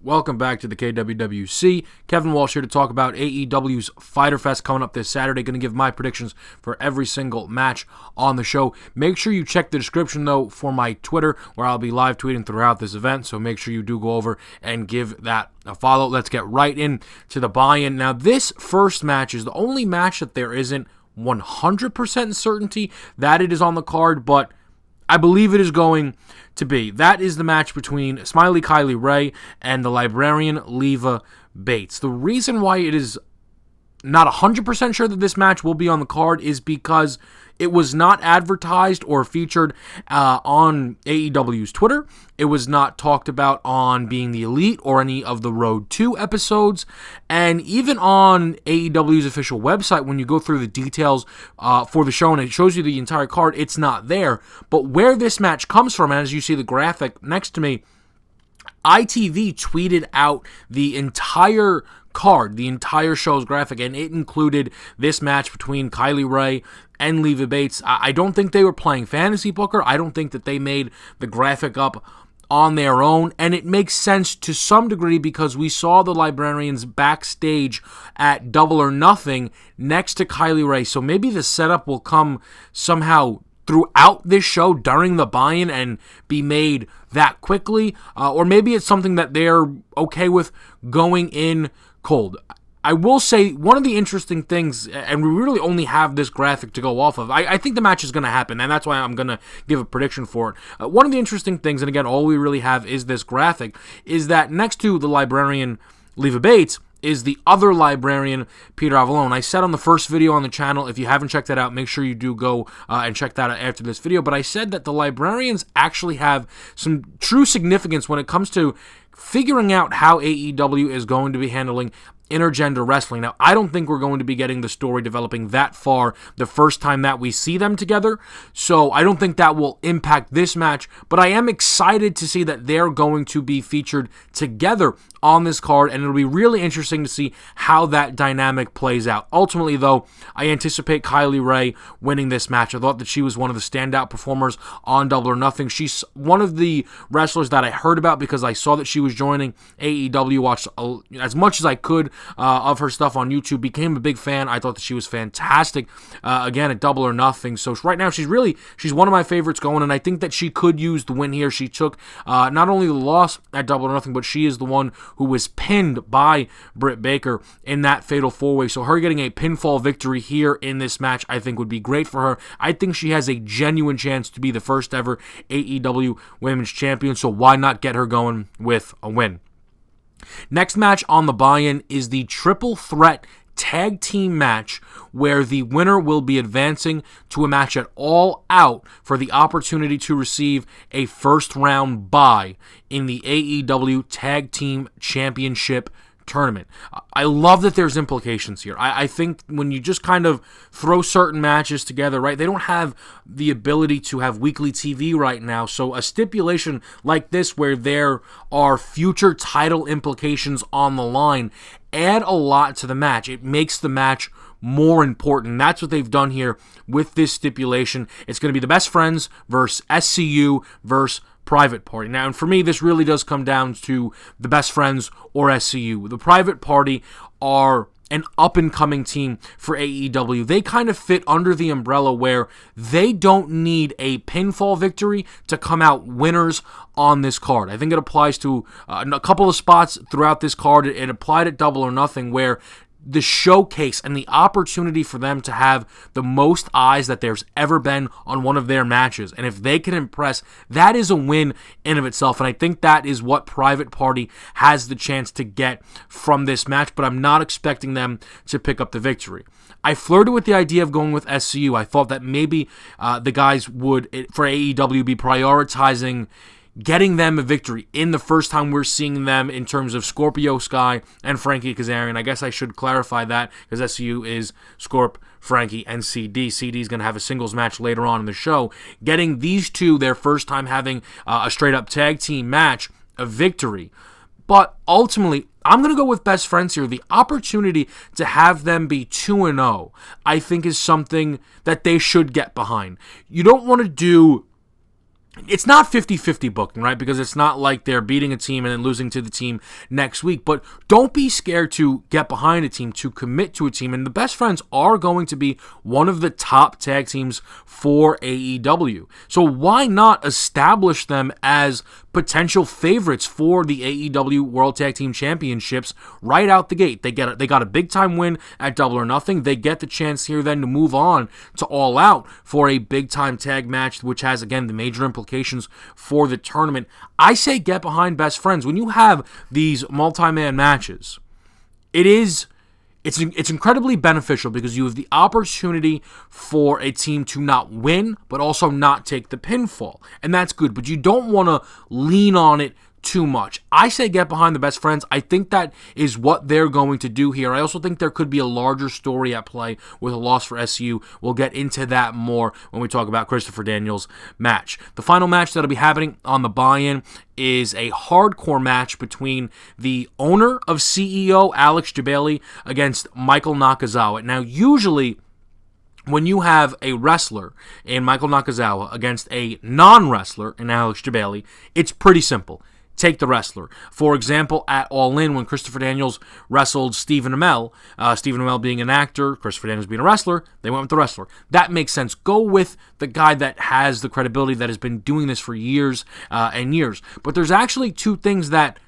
Welcome back to the KWWC. Kevin Walsh here to talk about AEW's Fyter Fest coming up this Saturday. Going to give my predictions for every single match on the show. Make sure you check the description, though, for my Twitter, where I'll be live tweeting throughout this event. So make sure you do go over and give that a follow. Let's get right into the buy-in. Now, this first match is the only match that there isn't 100% certainty that it is on the card, but I believe it is going to be. That is the match between Smiley Kylie Rae and the Librarian Leva Bates. The reason why it is not 100% sure that this match will be on the card is because it was not advertised or featured on AEW's Twitter. It was not talked about on Being the Elite or any of the Road 2 episodes. And even on AEW's official website, when you go through the details for the show and it shows you the entire card, it's not there. But where this match comes from, and as you see the graphic next to me, ITV tweeted out the entire card, the entire show's graphic, and it included this match between Kylie Rae and Leva Bates. I don't think they were playing fantasy booker. I don't think that they made the graphic up on their own, and it makes sense to some degree because we saw the Librarians backstage at Double or Nothing next to Kylie Rae, so maybe the setup will come somehow throughout this show during the buy-in and be made that quickly, or maybe it's something that they're okay with going in cold. I will say one of the interesting things, and we really only have this graphic to go off of, I think the match is going to happen, and that's why I'm going to give a prediction for it. One of the interesting things, and again, all we really have is this graphic, is that next to the Librarian Leva Bates is the other Librarian, Peter Avalone. I said on the first video on the channel, if you haven't checked that out, make sure you do go and check that out after this video, but I said that the Librarians actually have some true significance when it comes to figuring out how AEW is going to be handling intergender wrestling. Now, I don't think we're going to be getting the story developing that far the first time that we see them together, so I don't think that will impact this match, but I am excited to see that they're going to be featured together on this card, and it'll be really interesting to see how that dynamic plays out. Ultimately, though, I anticipate Kylie Rae winning this match. I thought that she was one of the standout performers on Double or Nothing. She's one of the wrestlers that I heard about because I saw that she was joining AEW, watched as much as I could of her stuff on YouTube, became a big fan. I thought that she was fantastic, again, at Double or Nothing. So right now, she's one of my favorites going, and I think that she could use the win here. She took not only the loss at Double or Nothing, but she is the one who was pinned by Britt Baker in that fatal four-way. So her getting a pinfall victory here in this match, I think would be great for her. I think she has a genuine chance to be the first ever AEW Women's Champion, so why not get her going with a win? Next match on the buy-in is the Triple Threat Tag Team match, where the winner will be advancing to a match at All Out for the opportunity to receive a first-round bye in the AEW Tag Team Championship tournament. I love that there's implications here. I think when you just kind of throw certain matches together, right, they don't have the ability to have weekly TV right now, so a stipulation like this where there are future title implications on the line add a lot to the match. It makes the match more important. That's what they've done here with this stipulation. It's going to be the Best Friends versus SCU versus Private Party. Now, and for me, this really does come down to the Best Friends or SCU. The Private Party are an up-and-coming team for AEW. They kind of fit under the umbrella where they don't need a pinfall victory to come out winners on this card. I think it applies to a couple of spots throughout this card. It applied at Double or Nothing where the showcase and the opportunity for them to have the most eyes that there's ever been on one of their matches. And if they can impress, that is a win in of itself. And I think that is what Private Party has the chance to get from this match, but I'm not expecting them to pick up the victory. I flirted with the idea of going with SCU. I thought that maybe the guys would, for AEW, be prioritizing getting them a victory in the first time we're seeing them in terms of Scorpio Sky and Frankie Kazarian. I guess I should clarify that because SCU is Scorp, Frankie, and CD. CD is going to have a singles match later on in the show. Getting these two their first time having a straight-up tag team match, a victory. But ultimately, I'm going to go with Best Friends here. The opportunity to have them be 2-0, I think, is something that they should get behind. You don't want to do it's not 50-50 booking, right? Because it's not like they're beating a team and then losing to the team next week. But don't be scared to get behind a team, to commit to a team. And the Best Friends are going to be one of the top tag teams for AEW. So why not establish them as potential favorites for the AEW World Tag Team Championships right out the gate? They got a big-time win at Double or Nothing. They get the chance here then to move on to All Out for a big-time tag match, which has, again, the major implications for the tournament. I say get behind Best Friends. When you have these multi-man matches, it's incredibly beneficial because you have the opportunity for a team to not win, but also not take the pinfall. And that's good, but you don't want to lean on it too much. I say get behind the Best Friends. I think that is what they're going to do here. I also think there could be a larger story at play with a loss for SU. We'll get into that more when we talk about Christopher Daniels' match. The final match that'll be happening on the buy-in is a hardcore match between the owner of CEO, Alex Jabali, against Michael Nakazawa. Now, usually, when you have a wrestler in Michael Nakazawa against a non-wrestler in Alex Jabali, it's pretty simple. Take the wrestler. For example, at All In, when Christopher Daniels wrestled Stephen Amell, Stephen Amell being an actor, Christopher Daniels being a wrestler, they went with the wrestler. That makes sense. Go with the guy that has the credibility, that has been doing this for years and years. But there's actually two things that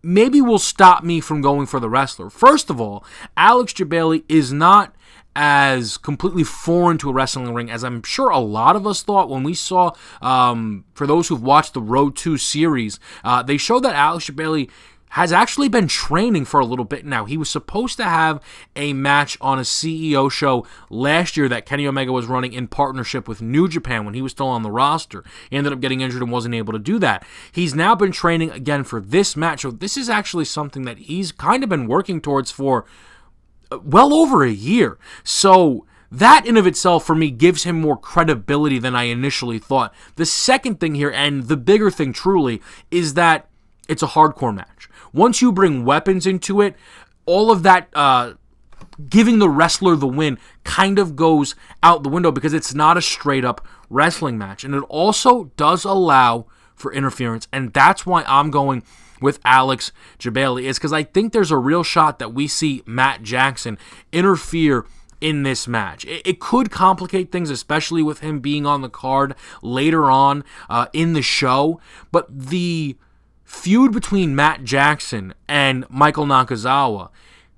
maybe will stop me from going for the wrestler. First of all, Alex Jabali is not as completely foreign to a wrestling ring as I'm sure a lot of us thought when we saw, for those who've watched the Road 2 series, they showed that Alex Jabali has actually been training for a little bit now. He was supposed to have a match on a CEO show last year that Kenny Omega was running in partnership with New Japan when he was still on the roster. He ended up getting injured and wasn't able to do that. He's now been training again for this match, so this is actually something that he's kind of been working towards for well over a year. So that in of itself for me gives him more credibility than I initially thought. The second thing here, and the bigger thing truly, is that it's a hardcore match. Once you bring weapons into it, all of that giving the wrestler the win kind of goes out the window because it's not a straight up wrestling match. And it also does allow for interference, and that's why I'm going with Alex Jabali, is because I think there's a real shot that we see Matt Jackson interfere in this match. It could complicate things, especially with him being on the card later on in the show, but the feud between Matt Jackson and Michael Nakazawa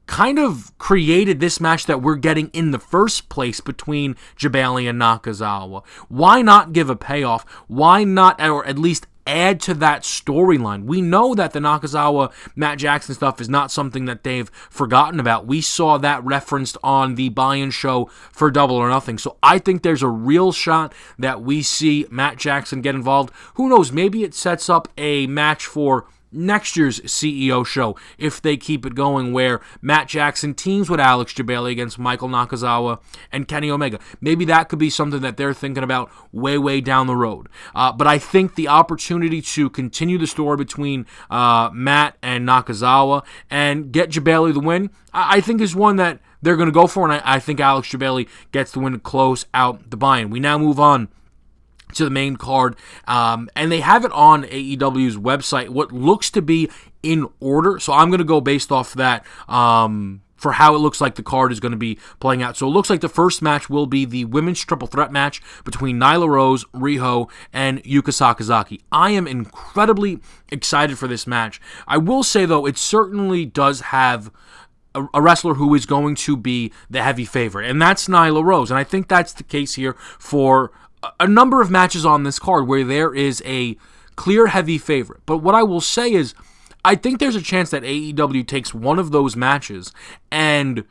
kind of created this match that we're getting in the first place between Jabali and Nakazawa. Why not give a payoff? Why not, or at least add to that storyline? We know that the Nakazawa Matt Jackson stuff is not something that they've forgotten about. We saw that referenced on the buy-in show for Double or Nothing. So I think there's a real shot that we see Matt Jackson get involved. Who knows? Maybe it sets up a match for next year's CEO show if they keep it going, where Matt Jackson teams with Alex Jabali against Michael Nakazawa and Kenny Omega. Maybe that could be something that they're thinking about way down the road. But I think the opportunity to continue the story between Matt and Nakazawa and get Jabali the win, I think is one that they're going to go for, and I think Alex Jabali gets the win to close out the buy-in. We now move on to the main card, and they have it on AEW's website, what looks to be in order, so I'm going to go based off that for how it looks like the card is going to be playing out. So it looks like the first match will be the women's triple threat match between Nyla Rose, Riho, and Yuka Sakazaki. I am incredibly excited for this match. I will say, though, it certainly does have a wrestler who is going to be the heavy favorite, and that's Nyla Rose, and I think that's the case here for a number of matches on this card where there is a clear heavy favorite. But what I will say is, I think there's a chance that AEW takes one of those matches and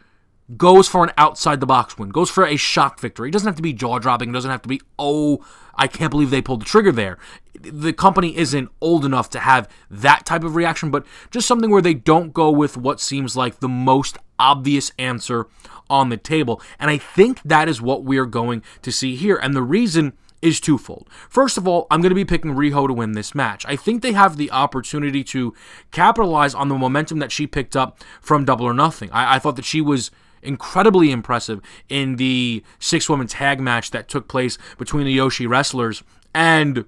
goes for an outside-the-box win, goes for a shock victory. It doesn't have to be jaw-dropping. It doesn't have to be, oh, I can't believe they pulled the trigger there. The company isn't old enough to have that type of reaction, but just something where they don't go with what seems like the most obvious answer on the table. And I think that is what we're going to see here. And the reason is twofold. First of all, I'm going to be picking Riho to win this match. I think they have the opportunity to capitalize on the momentum that she picked up from Double or Nothing. I thought that she was incredibly impressive in the 6-woman tag match that took place between the Yoshi wrestlers. And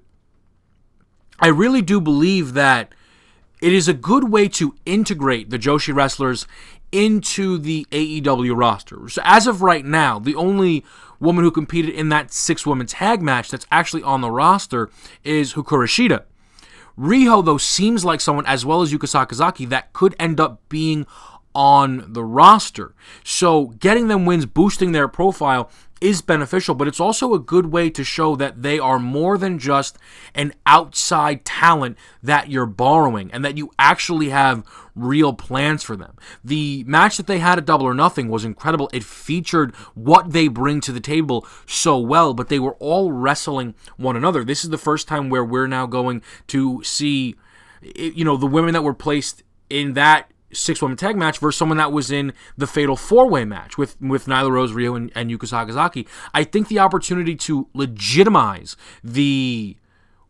I really do believe that it is a good way to integrate the Joshi wrestlers into the AEW roster. So as of right now, the only woman who competed in that 6-woman tag match that's actually on the roster is Hikaru Shida. Riho, though, seems like someone, as well as Yuka Sakazaki, that could end up being on the roster. So getting them wins, boosting their profile is beneficial, but it's also a good way to show that they are more than just an outside talent that you're borrowing and that you actually have real plans for them. The match that they had at Double or Nothing was incredible. It featured what they bring to the table so well, but they were all wrestling one another. This is the first time where we're now going to see, the women that were placed in that 6-woman tag match versus someone that was in the Fatal 4-Way match with Nyla Rose, Riho, and Yuka Sakazaki. I think the opportunity to legitimize the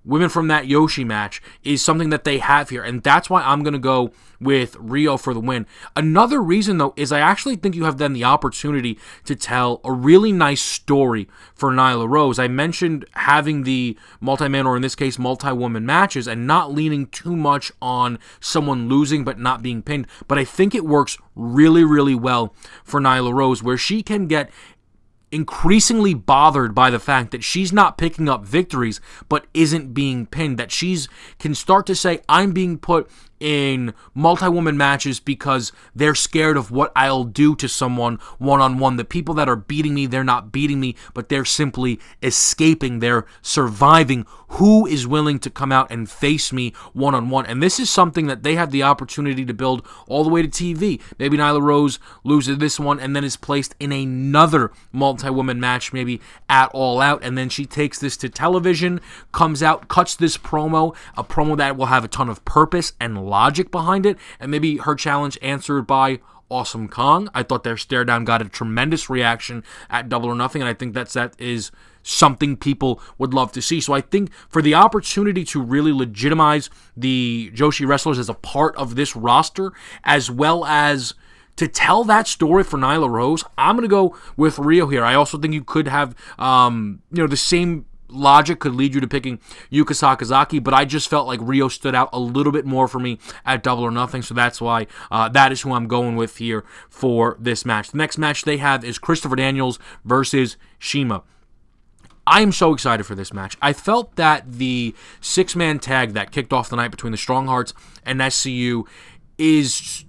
women from that Yoshi match is something that they have here, and that's why I'm going to go with Riho for the win. Another reason, though, is I actually think you have then the opportunity to tell a really nice story for Nyla Rose. I mentioned having the multi-man, or in this case, multi-woman matches, and not leaning too much on someone losing but not being pinned, but I think it works really, really well for Nyla Rose, where she can get increasingly bothered by the fact that she's not picking up victories but isn't being pinned, that she's can start to say, I'm being put in multi-woman matches because they're scared of what I'll do to someone one-on-one. The people that are beating me, they're not beating me, but they're simply escaping. They're surviving. Who is willing to come out and face me one-on-one? And this is something that they have the opportunity to build all the way to TV. Maybe Nyla Rose loses this one and then is placed in another multi-woman match, maybe at All Out, and then she takes this to television, comes out, cuts this promo, a promo that will have a ton of purpose and logic behind it, and maybe her challenge answered by Awesome Kong. I thought their stare down got a tremendous reaction at Double or Nothing, and I think that is something people would love to see. So I think for the opportunity to really legitimize the Joshi wrestlers as a part of this roster, as well as to tell that story for Nyla Rose, I'm going to go with Riho here. I also think you could have, the same logic could lead you to picking Yuka Sakazaki, but I just felt like Riho stood out a little bit more for me at Double or Nothing, so that's why that is who I'm going with here for this match. The next match they have is Christopher Daniels versus Shima. I am so excited for this match. I felt that the 6-man tag that kicked off the night between the Strong Hearts and SCU it's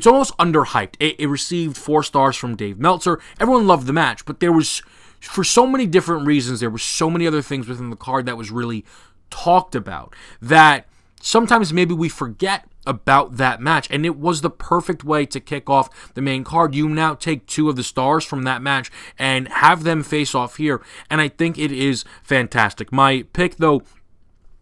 almost underhyped. It received 4 stars from Dave Meltzer. Everyone loved the match, but there was, for so many different reasons, there were so many other things within the card that was really talked about that sometimes maybe we forget about that match, and it was the perfect way to kick off the main card. You now take 2 of the stars from that match and have them face off here, and I think it is fantastic. My pick, though,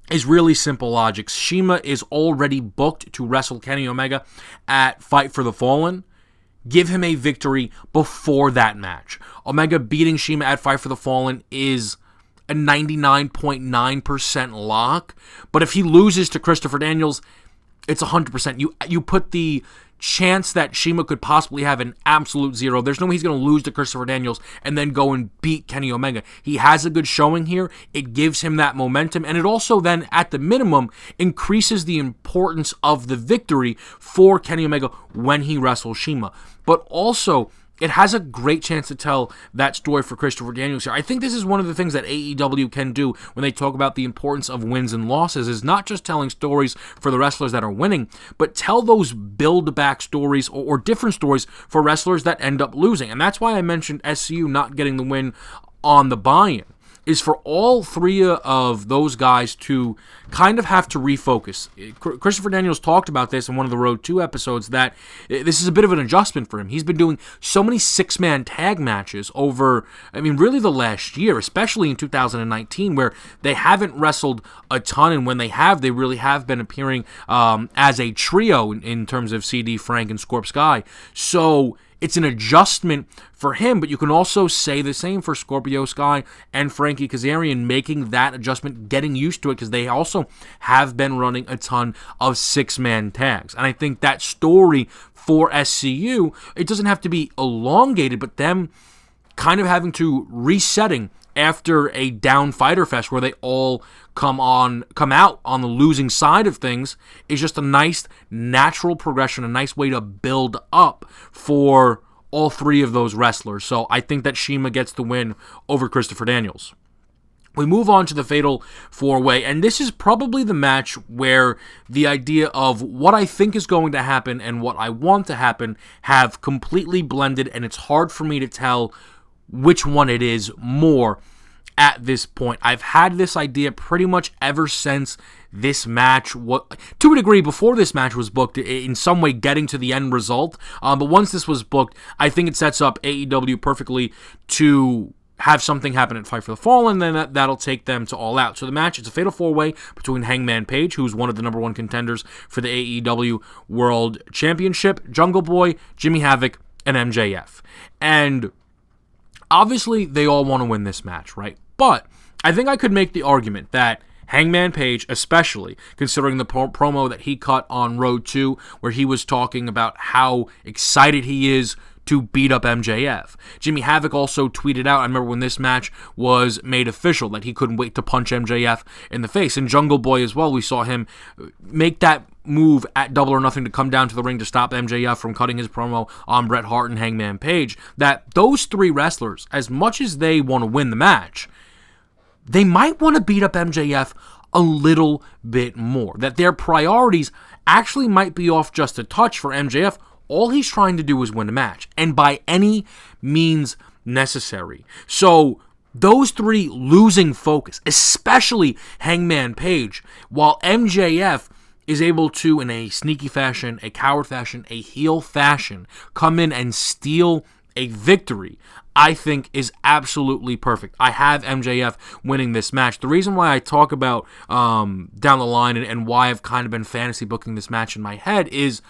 is really simple logic. Shima is already booked to wrestle Kenny Omega at Fight for the Fallen. Give him a victory before that match. Omega beating Shima at Fight for the Fallen is a 99.9% lock, but if he loses to Christopher Daniels, it's 100%. You put the chance that Shima could possibly have an absolute 0. There's no way he's going to lose to Christopher Daniels and then go and beat Kenny Omega. He has a good showing here. It gives him that momentum, and it also then, at the minimum, increases the importance of the victory for Kenny Omega when he wrestles Shima. But also, it has a great chance to tell that story for Christopher Daniels here. I think this is one of the things that AEW can do when they talk about the importance of wins and losses, is not just telling stories for the wrestlers that are winning, but tell those build-back stories or different stories for wrestlers that end up losing. And that's why I mentioned SCU not getting the win on the buy-in, is for all 3 of those guys to kind of have to refocus. Christopher Daniels talked about this in one of the Road 2 episodes, that this is a bit of an adjustment for him. He's been doing so many 6-man tag matches over, really the last year, especially in 2019, where they haven't wrestled a ton, and when they have, they really have been appearing as a trio in terms of CD, Frank, and Scorp Sky. So it's an adjustment for him, but you can also say the same for Scorpio Sky and Frankie Kazarian, making that adjustment, getting used to it, because they also have been running a ton of 6-man tags. And I think that story for SCU, it doesn't have to be elongated, but them kind of having to resetting after a down Fyter Fest where they all come out on the losing side of things is just a nice natural progression, a nice way to build up for all three of those wrestlers. So I think that Shima gets the win over Christopher Daniels. We move on to the Fatal 4-Way, and this is probably the match where the idea of what I think is going to happen and what I want to happen have completely blended, and it's hard for me to tell which one it is more at this point. I've had this idea pretty much ever since this match, to a degree, before this match was booked, in some way getting to the end result, but once this was booked, I think it sets up AEW perfectly to have something happen at Fight for the Fallen, and then that'll take them to All Out. So the match, it's a Fatal 4-Way between Hangman Page, who's one of the number one contenders for the AEW World Championship, Jungle Boy, Jimmy Havoc, and MJF. And obviously, they all want to win this match, right? But I think I could make the argument that Hangman Page, especially considering the promo that he cut on Road 2, where he was talking about how excited he is to beat up MJF. Jimmy Havoc also tweeted out, I remember when this match was made official, that he couldn't wait to punch MJF in the face. And Jungle Boy as well, we saw him make that move at Double or Nothing to come down to the ring to stop MJF from cutting his promo on Bret Hart and Hangman Page. That those three wrestlers, as much as they want to win the match, they might want to beat up MJF a little bit more. That their priorities actually might be off just a touch for MJF. All he's trying to do is win a match, and by any means necessary. So those three losing focus, especially Hangman Page, while MJF is able to, in a sneaky fashion, a coward fashion, a heel fashion, come in and steal a victory, I think is absolutely perfect. I have MJF winning this match. The reason why I talk about down the line and why I've kind of been fantasy booking this match in my head is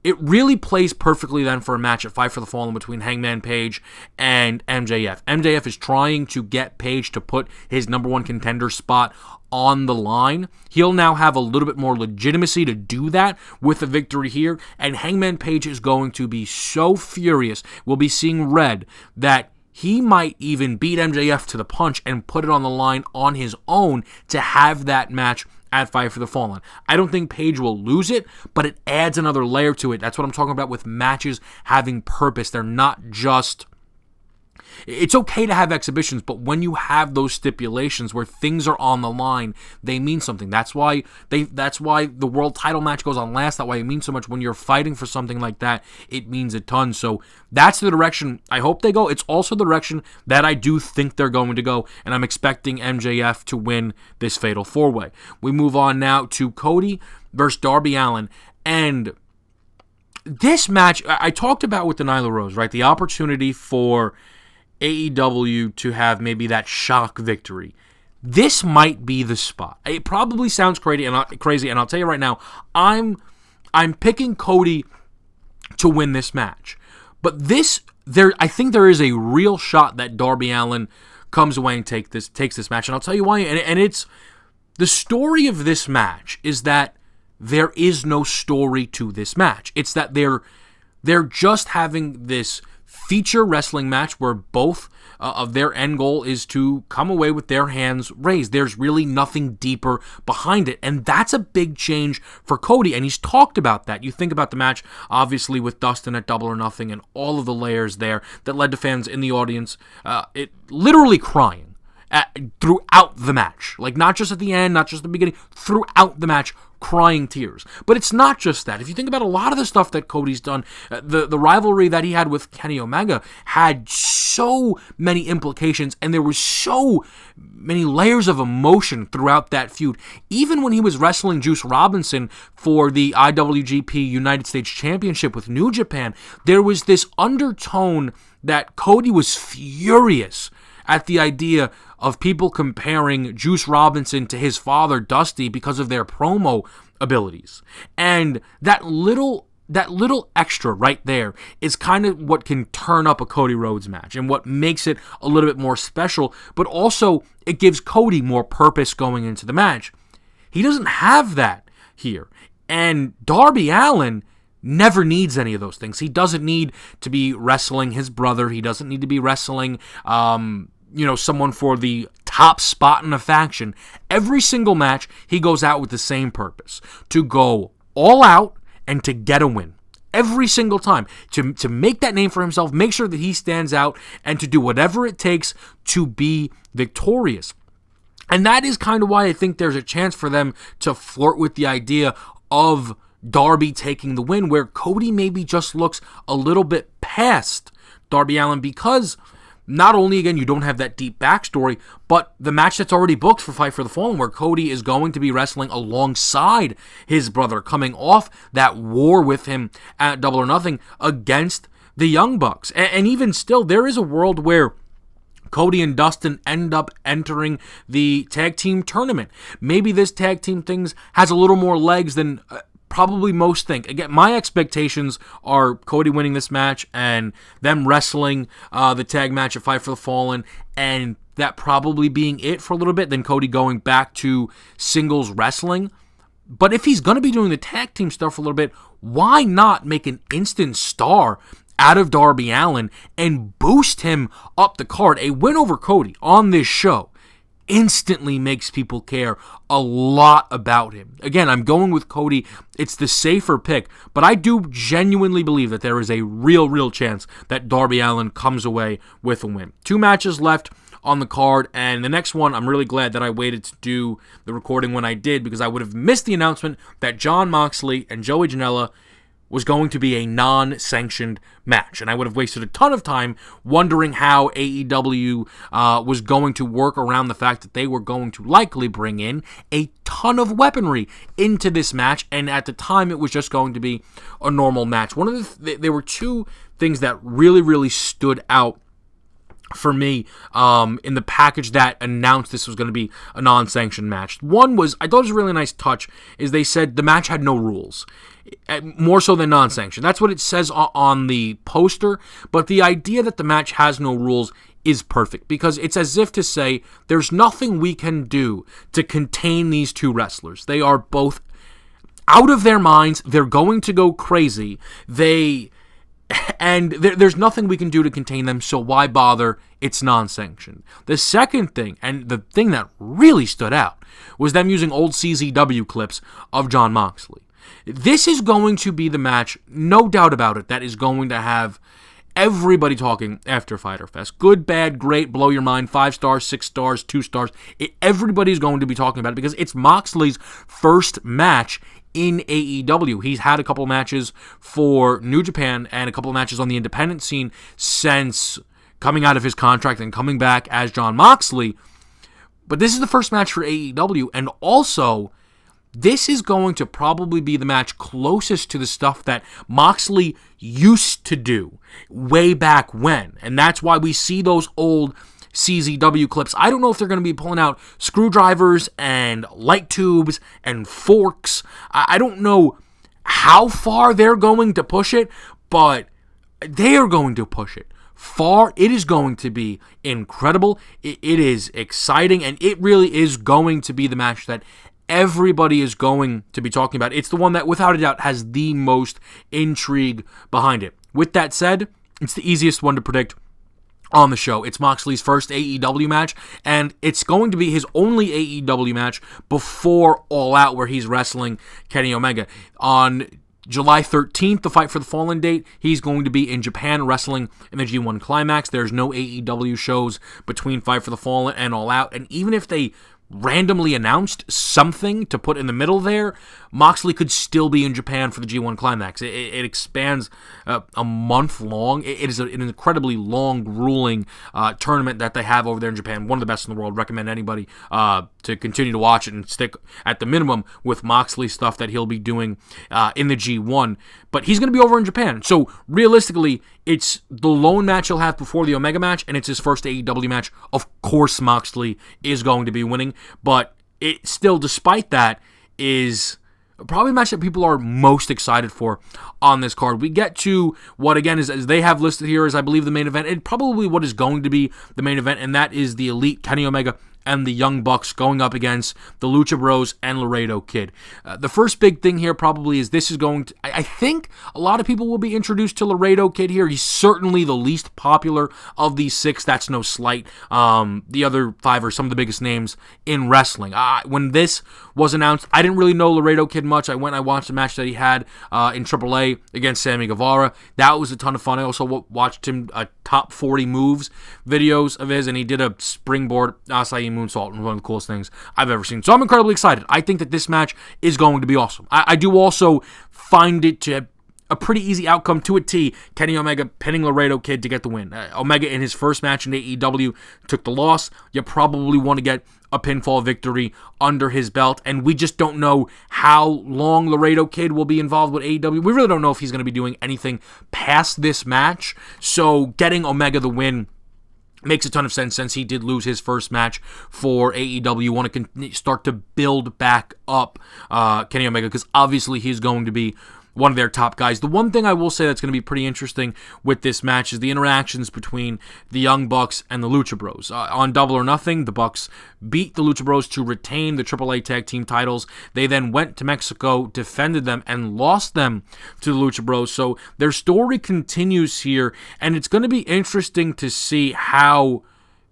it really plays perfectly then for a match at Fight for the Fallen between Hangman Page and MJF. MJF is trying to get Page to put his number one contender spot on the line. He'll now have a little bit more legitimacy to do that with a victory here, and Hangman Page is going to be so furious, we'll be seeing red, that he might even beat MJF to the punch and put it on the line on his own to have that match at Fight for the Fallen. I don't think Page will lose it, but it adds another layer to it. That's what I'm talking about with matches having purpose. They're not just... It's okay to have exhibitions, but when you have those stipulations where things are on the line, they mean something. That's why the world title match goes on last. That way it means so much. When you're fighting for something like that, it means a ton. So that's the direction I hope they go. It's also the direction that I do think they're going to go, and I'm expecting MJF to win this Fatal 4-Way. We move on now to Cody versus Darby Allin, and this match I talked about with the Nyla Rose, right? The opportunity for AEW to have maybe that shock victory. This might be the spot. It probably sounds crazy, and I'll tell you right now, I'm picking Cody to win this match. But I think there is a real shot that Darby Allin comes away and takes this match, and I'll tell you why. And it's the story of this match is that there is no story to this match. It's that they're just having this feature wrestling match where both of their end goal is to come away with their hands raised. There's really nothing deeper behind it, and that's a big change for Cody, and he's talked about that. You think about the match, obviously, with Dustin at Double or Nothing and all of the layers there that led to fans in the audience literally crying throughout the match. Like, not just at the end, not just at the beginning, throughout the match, crying tears. But it's not just that. If you think about a lot of the stuff that Cody's done, the rivalry that he had with Kenny Omega had so many implications, and there were so many layers of emotion throughout that feud. Even when he was wrestling Juice Robinson for the IWGP United States Championship with New Japan, there was this undertone that Cody was furious at the idea of people comparing Juice Robinson to his father, Dusty, because of their promo abilities. And that little extra right there is kind of what can turn up a Cody Rhodes match and what makes it a little bit more special, but also it gives Cody more purpose going into the match. He doesn't have that here. And Darby Allin never needs any of those things. He doesn't need to be wrestling his brother. He doesn't need to be wrestling someone for the top spot in a faction. Every single match, he goes out with the same purpose: to go all out and to get a win. Every single time, to make that name for himself, make sure that he stands out, and to do whatever it takes to be victorious. And that is kind of why I think there's a chance for them to flirt with the idea of Darby taking the win, where Cody maybe just looks a little bit past Darby Allin, because not only, again, you don't have that deep backstory, but the match that's already booked for Fight for the Fallen, where Cody is going to be wrestling alongside his brother, coming off that war with him at Double or Nothing against the Young Bucks. And even still, there is a world where Cody and Dustin end up entering the tag team tournament. Maybe this tag team thing has a little more legs than probably most think. Again, my expectations are Cody winning this match and them wrestling the tag match at Fight for the Fallen, and that probably being it for a little bit, then Cody going back to singles wrestling. But if he's going to be doing the tag team stuff for a little bit, why not make an instant star out of Darby Allin and boost him up the card? A win over Cody on this show instantly makes people care a lot about him. Again, I'm going with Cody. It's the safer pick, but I do genuinely believe that there is a real chance that Darby Allin comes away with a win. 2 matches left on the card, and the next one, I'm really glad that I waited to do the recording when I did, because I would have missed the announcement that Jon Moxley and Joey Janela was going to be a non-sanctioned match. And I would have wasted a ton of time wondering how AEW was going to work around the fact that they were going to likely bring in a ton of weaponry into this match. And at the time, it was just going to be a normal match. There were 2 things that really stood out for me in the package that announced this was going to be a non-sanctioned match. One was, I thought it was a really nice touch, is they said the match had no rules. More so than non-sanctioned. That's what it says on the poster, but the idea that the match has no rules is perfect, because it's as if to say there's nothing we can do to contain these 2 wrestlers. They are both out of their minds. They're going to go crazy. There's nothing we can do to contain them, so why bother? It's non-sanctioned. The second thing, and the thing that really stood out, was them using old CZW clips of Jon Moxley. This is going to be the match, no doubt about it, that is going to have everybody talking after Fyter Fest. Good, bad, great, blow your mind, 5 stars, 6 stars, 2 stars. Everybody's going to be talking about it because it's Moxley's first match in AEW. He's had a couple matches for New Japan and a couple of matches on the independent scene since coming out of his contract and coming back as Jon Moxley. But this is the first match for AEW, and also this is going to probably be the match closest to the stuff that Moxley used to do way back when. And that's why we see those old CZW clips. I don't know if they're going to be pulling out screwdrivers and light tubes and forks. I don't know how far they're going to push it, but they are going to push it far. It is going to be incredible. It is exciting, and it really is going to be the match that everybody is going to be talking about. It's the one that, without a doubt, has the most intrigue behind it. With that said, it's the easiest one to predict on the show. It's Moxley's first AEW match, and it's going to be his only AEW match before All Out, where he's wrestling Kenny Omega. On July 13th, the Fight for the Fallen date, he's going to be in Japan wrestling in the G1 Climax. There's no AEW shows between Fight for the Fallen and All Out, and even if they randomly announced something to put in the middle there, Moxley could still be in Japan for the G1 Climax. It expands a month long. It is an incredibly long, grueling tournament that they have over there in Japan. One of the best in the world. Recommend anybody to continue to watch it and stick at the minimum with Moxley stuff that he'll be doing in the G1. But he's going to be over in Japan. So realistically, it's the lone match he'll have before the Omega match, and it's his first AEW match. Of course, Moxley is going to be winning, but it still, despite that, is probably a match that people are most excited for on this card. We get to what, again, is as they have listed here as, I believe, the main event, and probably what is going to be the main event, and that is the Elite Kenny Omega and the Young Bucks going up against the Lucha Bros and Laredo Kid. The first big thing here probably is this is going to, I think a lot of people will be introduced to Laredo Kid here. He's certainly the least popular of these 6. That's no slight. The other 5 are some of the biggest names in wrestling. When this was announced, I didn't really know Laredo Kid much. I watched a match that he had in AAA against Sammy Guevara. That was a ton of fun. I also watched him top 40 moves videos of his, and he did a springboard acai moonsault, one of the coolest things I've ever seen. So I'm incredibly excited. I think that this match is going to be awesome. I do also find it to a pretty easy outcome to a T. Kenny Omega pinning Laredo Kid to get the win. Omega in his first match in AEW took the loss. You probably want to get a pinfall victory under his belt, and we just don't know how long Laredo Kid will be involved with AEW. We really don't know if he's going to be doing anything past this match, so getting Omega the win makes a ton of sense since he did lose his first match for AEW. You want to start to build back up Kenny Omega, because obviously he's going to be one of their top guys. The one thing I will say that's going to be pretty interesting with this match is the interactions between the Young Bucks and the Lucha Bros. On Double or Nothing, the Bucks beat the Lucha Bros to retain the AAA Tag Team titles. They then went to Mexico, defended them, and lost them to the Lucha Bros. So their story continues here, and it's going to be interesting to see how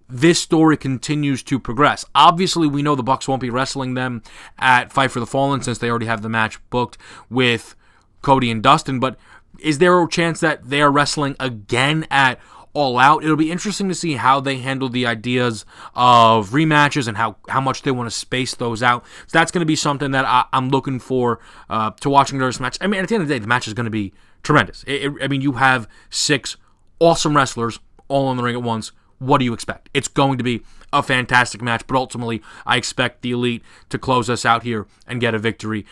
this story continues to progress. Obviously, we know the Bucks won't be wrestling them at Fight for the Fallen since they already have the match booked with Cody and Dustin, but is there a chance that they are wrestling again at All Out? It'll be interesting to see how they handle the ideas of rematches and how much they want to space those out. So that's going to be something that I'm looking for to watching this match. I mean, at the end of the day, the match is going to be tremendous. I mean, you have 6 awesome wrestlers all in the ring at once. What do you expect? It's going to be a fantastic match, but ultimately, I expect the Elite to close us out here and get a victory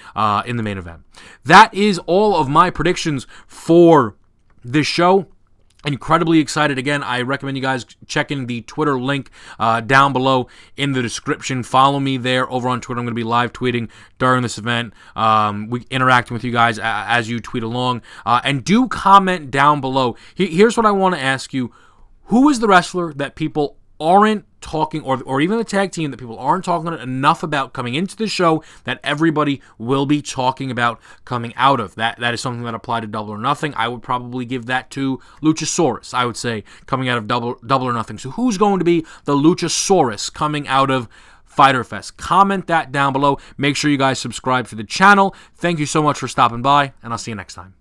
in the main event. That is all of my predictions for this show. Incredibly excited. Again, I recommend you guys checking the Twitter link down below in the description. Follow me there over on Twitter. I'm going to be live tweeting during this event. We interacting with you guys as you tweet along. And do comment down below. Here's what I want to ask you. Who is the wrestler that people aren't talking, or even the tag team that people aren't talking enough about coming into the show that everybody will be talking about coming out of? That is something that applied to Double or Nothing. I would probably give that to Luchasaurus, I would say, coming out of Double or Nothing. So who's going to be the Luchasaurus coming out of Fyter Fest? Comment that down below. Make sure you guys subscribe to the channel. Thank you so much for stopping by, and I'll see you next time.